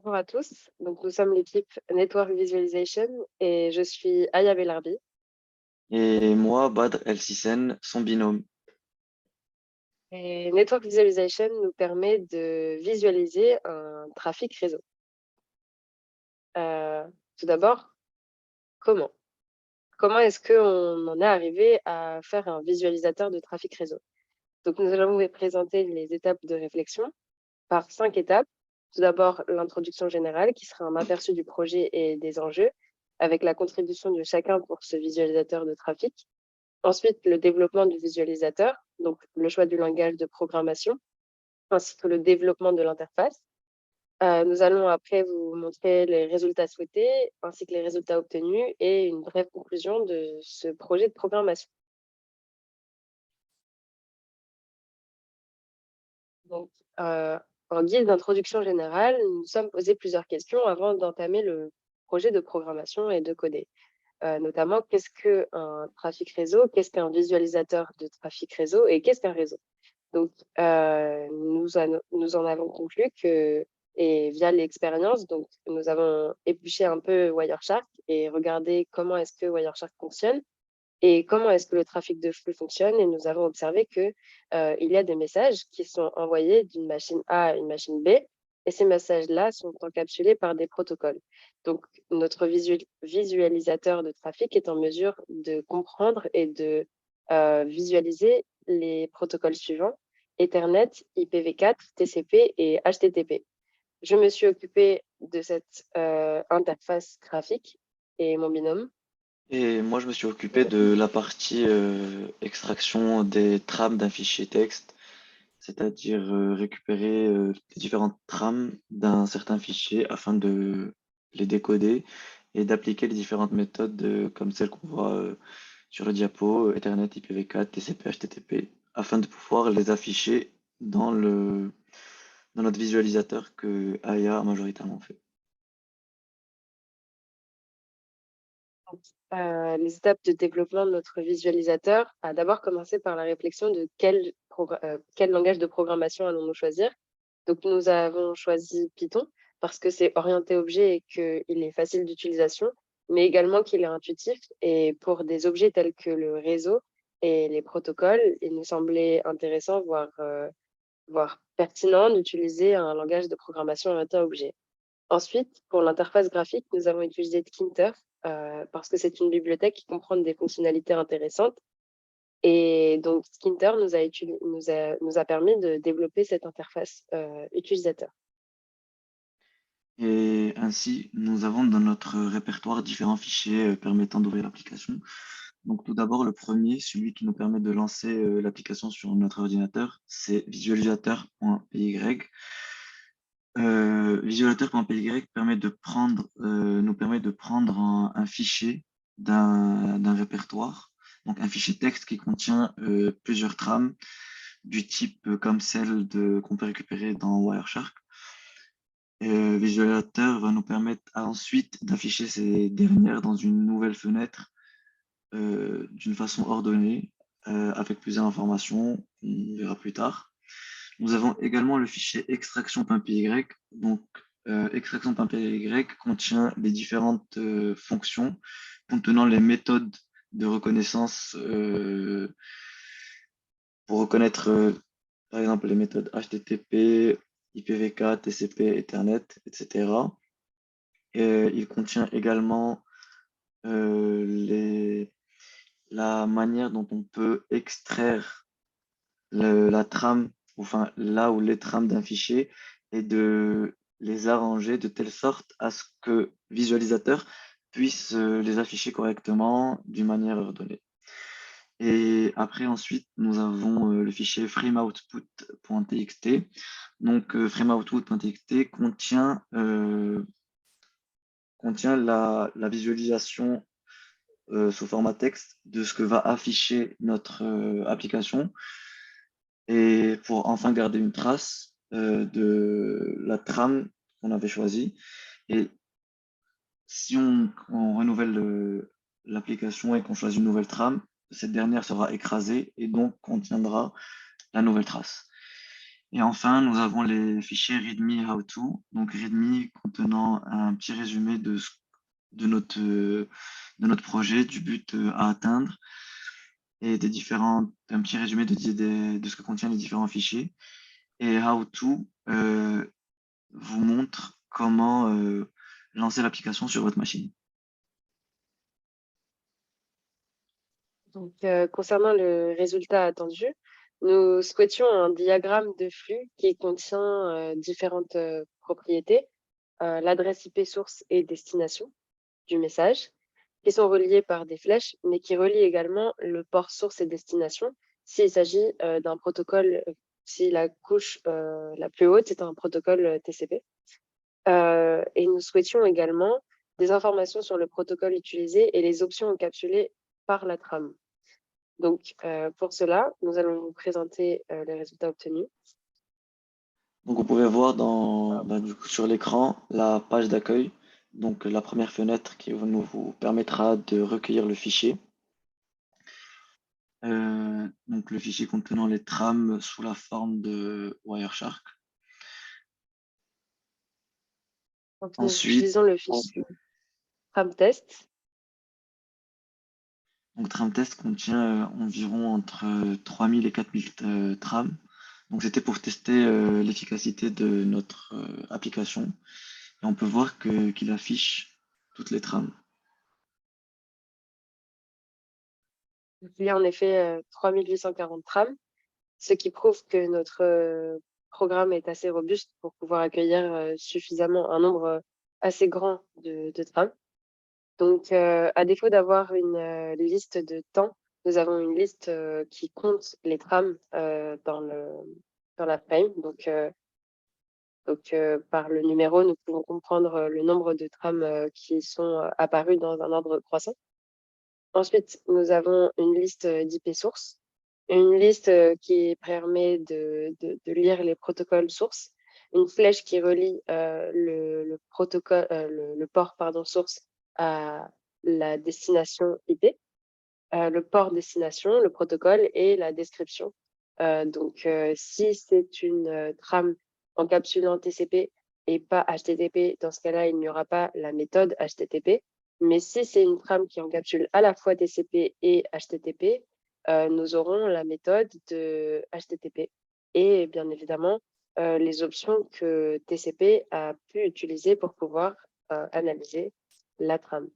Bonjour à tous. Donc, nous sommes l'équipe Network Visualization et je suis Aya Belarbi. Et moi, Badr El Sissène, son binôme. Et Network Visualization nous permet de visualiser un trafic réseau. Euh, Tout d'abord, comment? Comment est-ce qu'on en est arrivé à faire un visualisateur de trafic réseau? Donc, nous allons vous présenter les étapes de réflexion par 5 étapes. Tout d'abord, l'introduction générale qui sera un aperçu du projet et des enjeux avec la contribution de chacun pour ce visualisateur de trafic. Ensuite, le développement du visualisateur, donc le choix du langage de programmation, ainsi que le développement de l'interface. Nous allons après vous montrer les résultats souhaités, ainsi que les résultats obtenus et une brève conclusion de ce projet de programmation. Donc, en guise d'introduction générale, nous nous sommes posé plusieurs questions avant d'entamer le projet de programmation et de coder. Notamment, qu'est-ce qu'un trafic réseau? Qu'est-ce qu'un visualisateur de trafic réseau? Et qu'est-ce qu'un réseau? Donc, nous en avons conclu que et via l'expérience, donc nous avons épluché un peu Wireshark et regardé comment est-ce que Wireshark fonctionne et comment est-ce que le trafic de flux fonctionne et nous avons observé que, il y a des messages qui sont envoyés d'une machine A à une machine B et ces messages-là sont encapsulés par des protocoles. Donc notre visualisateur de trafic est en mesure de comprendre et de, visualiser les protocoles suivants: Ethernet, IPv4, TCP et HTTP. Je me suis occupée de cette, interface graphique et mon binôme. Et moi, je me suis occupé de la partie extraction des trames d'un fichier texte, c'est-à-dire récupérer les différentes trames d'un certain fichier afin de les décoder et d'appliquer les différentes méthodes comme celles qu'on voit sur le diapo, Ethernet, IPv4, TCP, HTTP, afin de pouvoir les afficher dans notre visualisateur que Aya a majoritairement fait. Les étapes de développement de notre visualisateur a d'abord commencé par la réflexion de quel langage de programmation allons-nous choisir. Donc nous avons choisi Python parce que c'est orienté objet et qu'il est facile d'utilisation, mais également qu'il est intuitif et pour des objets tels que le réseau et les protocoles, il nous semblait intéressant, voire pertinent d'utiliser un langage de programmation orienté objet. Ensuite, pour l'interface graphique, nous avons utilisé Tkinter, parce que c'est une bibliothèque qui comprend des fonctionnalités intéressantes et donc Tkinter nous a permis de développer cette interface, utilisateur. Et ainsi, nous avons dans notre répertoire différents fichiers permettant d'ouvrir l'application. Donc tout d'abord, le premier, celui qui nous permet de lancer l'application sur notre ordinateur, c'est visualisateur.py. Visualisateur.py nous permet de prendre un fichier d'un répertoire, donc un fichier texte qui contient plusieurs trames du type comme celle qu'on peut récupérer dans Wireshark. Visualisateur va nous permettre ensuite d'afficher ces dernières dans une nouvelle fenêtre d'une façon ordonnée, avec plusieurs informations, on verra plus tard. Nous avons également le fichier extraction.py. Donc, extraction.py contient les différentes fonctions contenant les méthodes de reconnaissance pour reconnaître, par exemple, les méthodes HTTP, IPv4, TCP, Ethernet, etc. Il contient également la manière dont on peut extraire la trame, enfin là où les trames d'un fichier, et de les arranger de telle sorte à ce que le visualisateur puisse les afficher correctement d'une manière ordonnée. Et après, ensuite, nous avons le fichier frameoutput.txt. Donc, frameoutput.txt contient la visualisation sous format texte de ce que va afficher notre application et pour enfin garder une trace de la trame qu'on avait choisie. Et si on renouvelle l'application et qu'on choisit une nouvelle trame, cette dernière sera écrasée et donc contiendra la nouvelle trace. Et enfin, nous avons les fichiers README How-To, donc README contenant un petit résumé de notre projet, du but à atteindre et un petit résumé de ce que contiennent les différents fichiers. Et How-To vous montre comment lancer l'application sur votre machine. Donc, concernant le résultat attendu, nous souhaitions un diagramme de flux qui contient différentes propriétés, l'adresse IP source et destination du message, qui sont reliées par des flèches, mais qui relient également le port source et destination s'il s'agit d'un protocole, si la couche la plus haute est un protocole TCP. Et nous souhaitions également des informations sur le protocole utilisé et les options encapsulées par la trame. Donc, pour cela, nous allons vous présenter les résultats obtenus. Donc, vous pouvez voir du coup, sur l'écran la page d'accueil, donc la première fenêtre qui vous permettra de recueillir le fichier. Donc, le fichier contenant les trames sous la forme de Wireshark. Donc, nous Ensuite, utilisons le fichier tramtest. donc Tramtest contient environ entre 3000 et 4000 trames. Donc, c'était pour tester l'efficacité de notre application. Et on peut voir qu'il affiche toutes les trames. Il y a en effet 3840 trames, ce qui prouve que notre programme est assez robuste pour pouvoir accueillir suffisamment un nombre assez grand de trames. Donc, à défaut d'avoir une liste de temps, nous avons une liste qui compte les trames dans la frame. Donc, par le numéro, nous pouvons comprendre le nombre de trames qui sont apparues dans un ordre croissant. Ensuite, nous avons une liste d'IP sources, une liste qui permet de lire les protocoles sources, une flèche qui relie le protocole, le port pardon, source à la destination IP, le port destination, le protocole et la description. Donc, si c'est une trame encapsulant TCP et pas HTTP, dans ce cas-là, il n'y aura pas la méthode HTTP. Mais si c'est une trame qui encapsule à la fois TCP et HTTP, nous aurons la méthode de HTTP et bien évidemment les options que TCP a pu utiliser pour pouvoir analyser la trame.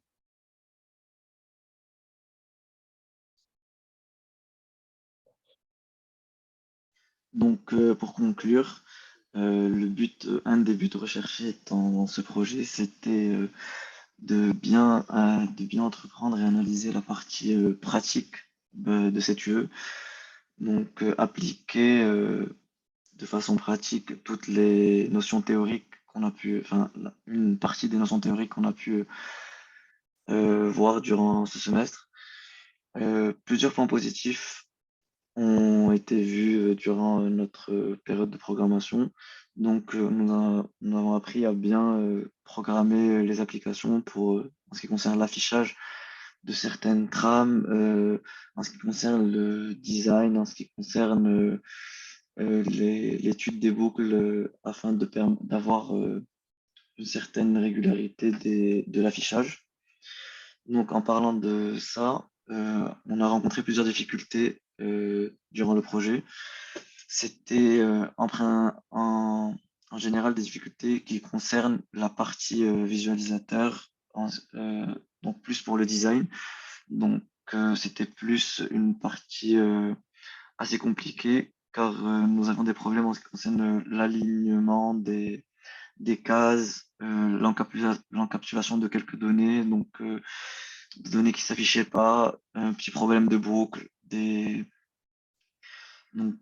Donc, pour conclure, un des buts recherchés dans ce projet, c'était de bien entreprendre et analyser la partie pratique de cette UE. Donc, appliquer de façon pratique toutes les notions théoriques une partie des notions théoriques qu'on a pu voir durant ce semestre. Plusieurs points positifs ont été vus durant notre période de programmation. Donc, nous avons appris à bien programmer les applications en ce qui concerne l'affichage de certaines trames, en ce qui concerne le design, en ce qui concerne l'étude des boucles afin d'avoir une certaine régularité de l'affichage. Donc, en parlant de ça, on a rencontré plusieurs difficultés durant le projet. C'était en général des difficultés qui concernent la partie visualisateur, donc plus pour le design. Donc, c'était plus une partie assez compliquée car nous avons des problèmes en ce qui concerne l'alignement des cases, l'encapsulation de quelques données, donc des données qui s'affichaient pas, un petit problème de boucle, donc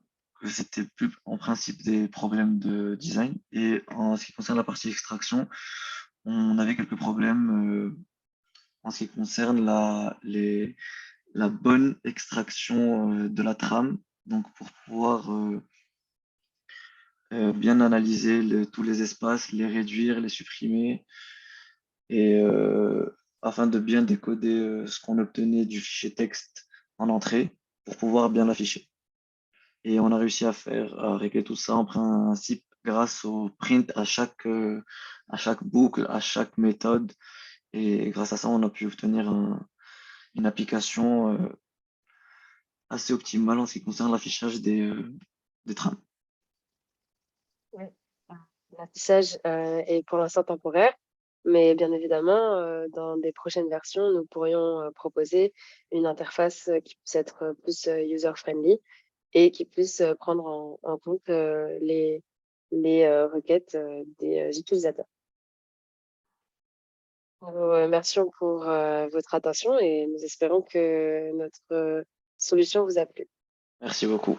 c'était plus en principe des problèmes de design. Et en ce qui concerne la partie extraction, on avait quelques problèmes en ce qui concerne la bonne extraction de la trame. Donc pour pouvoir bien analyser tous les espaces, les réduire, les supprimer, et afin de bien décoder ce qu'on obtenait du fichier texte en entrée pour pouvoir bien l'afficher. Et on a réussi à régler tout ça en principe grâce au print à chaque boucle, à chaque méthode. Et grâce à ça, on a pu obtenir une application assez optimale en ce qui concerne l'affichage des trams. Ouais. L'affichage, est pour l'instant temporaire, mais bien évidemment, dans des prochaines versions, nous pourrions, proposer une interface, qui puisse être, plus, user friendly et qui puisse, prendre en compte, les requêtes, des, utilisateurs. Nous vous remercions pour, votre attention et nous espérons que notre, solution vous a plu. Merci beaucoup.